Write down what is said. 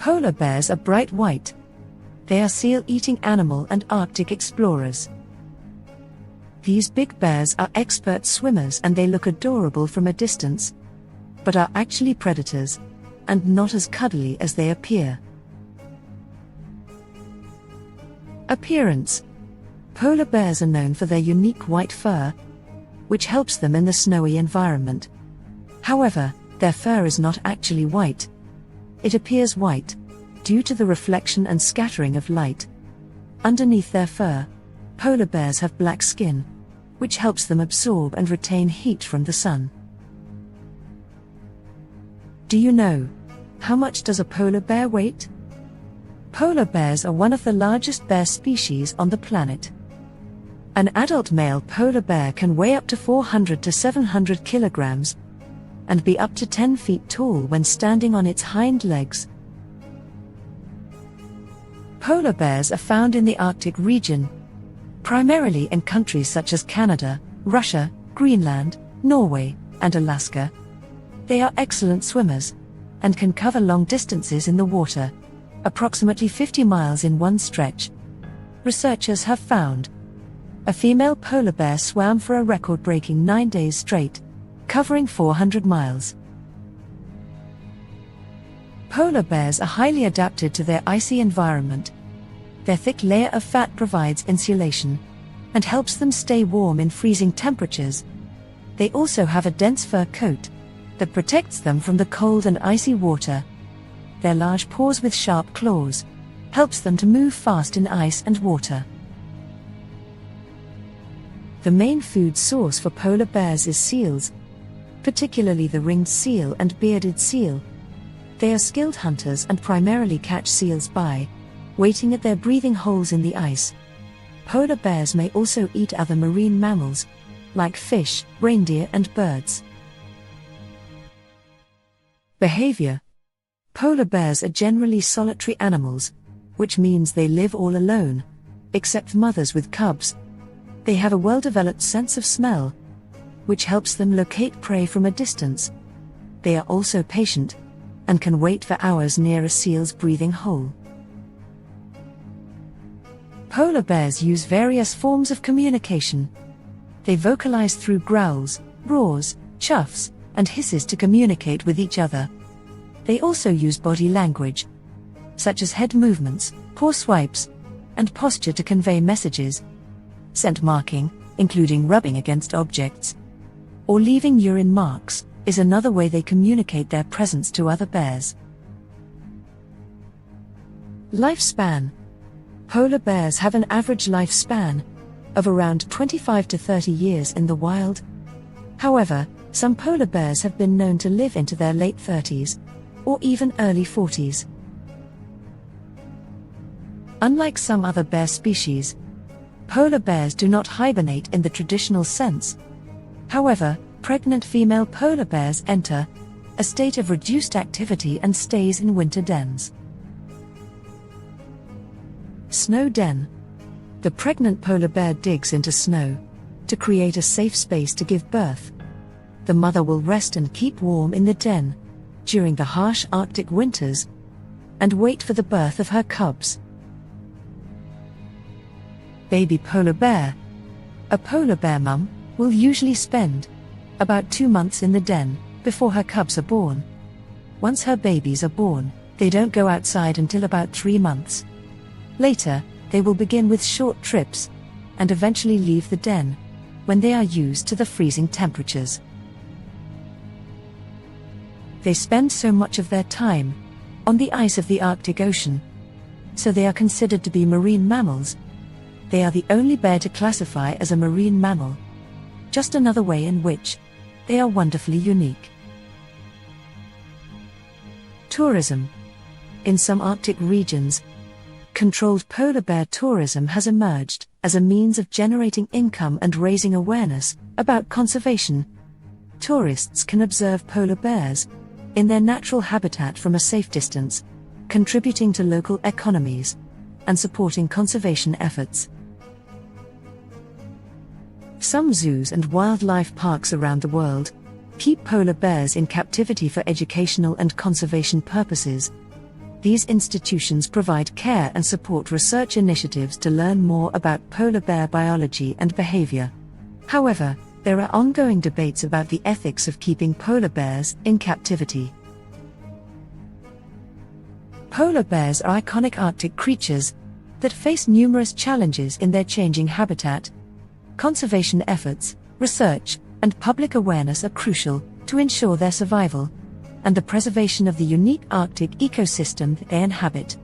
Polar bears are bright white. They are seal-eating animal and Arctic explorers. These big bears are expert swimmers and they look adorable from a distance, but are actually predators, and not as cuddly as they appear. Appearance. Polar bears are known for their unique white fur, which helps them in the snowy environment. However, their fur is not actually white. It appears white, due to the reflection and scattering of light. Underneath their fur, polar bears have black skin, which helps them absorb and retain heat from the sun. Do you know, how much does a polar bear weigh? Polar bears are one of the largest bear species on the planet. An adult male polar bear can weigh up to 400 to 700 kilograms, and be up to 10 feet tall when standing on its hind legs. Polar bears are found in the Arctic region, primarily in countries such as Canada, Russia, Greenland, Norway, and Alaska. They are excellent swimmers, and can cover long distances in the water, approximately 50 miles in one stretch. Researchers have found a female polar bear swam for a record-breaking 9 days straight, covering 400 miles. Polar bears are highly adapted to their icy environment. Their thick layer of fat provides insulation and helps them stay warm in freezing temperatures. They also have a dense fur coat that protects them from the cold and icy water. Their large paws with sharp claws helps them to move fast in ice and water. The main food source for polar bears is seals, particularly the ringed seal and bearded seal. They are skilled hunters and primarily catch seals by waiting at their breathing holes in the ice. Polar bears may also eat other marine mammals, like fish, reindeer, and birds. Behavior. Polar bears are generally solitary animals, which means they live all alone, except mothers with cubs. They have a well-developed sense of smell, which helps them locate prey from a distance. They are also patient, and can wait for hours near a seal's breathing hole. Polar bears use various forms of communication. They vocalize through growls, roars, chuffs, and hisses to communicate with each other. They also use body language, such as head movements, paw swipes, and posture to convey messages. Scent marking, including rubbing against objects, or leaving urine marks, is another way they communicate their presence to other bears. Lifespan. Polar bears have an average lifespan of around 25 to 30 years in the wild. However, some polar bears have been known to live into their late 30s, or even early 40s. Unlike some other bear species, polar bears do not hibernate in the traditional sense. However, pregnant female polar bears enter a state of reduced activity and stays in winter dens. Snow den. The pregnant polar bear digs into snow to create a safe space to give birth. The mother will rest and keep warm in the den during the harsh Arctic winters and wait for the birth of her cubs. Baby polar bear. A polar bear mum will usually spend about 2 months in the den before her cubs are born. Once her babies are born, they don't go outside until about 3 months. Later, they will begin with short trips and eventually leave the den when they are used to the freezing temperatures. They spend so much of their time on the ice of the Arctic Ocean, so they are considered to be marine mammals. They are the only bear to classify as a marine mammal, just another way in which they are wonderfully unique. Tourism. In some Arctic regions, controlled polar bear tourism has emerged as a means of generating income and raising awareness about conservation. Tourists can observe polar bears in their natural habitat from a safe distance, contributing to local economies and supporting conservation efforts. Some zoos and wildlife parks around the world keep polar bears in captivity for educational and conservation purposes. These institutions provide care and support research initiatives to learn more about polar bear biology and behavior. However, there are ongoing debates about the ethics of keeping polar bears in captivity. Polar bears are iconic Arctic creatures that face numerous challenges in their changing habitat. Conservation efforts, research, and public awareness are crucial to ensure their survival and the preservation of the unique Arctic ecosystem they inhabit.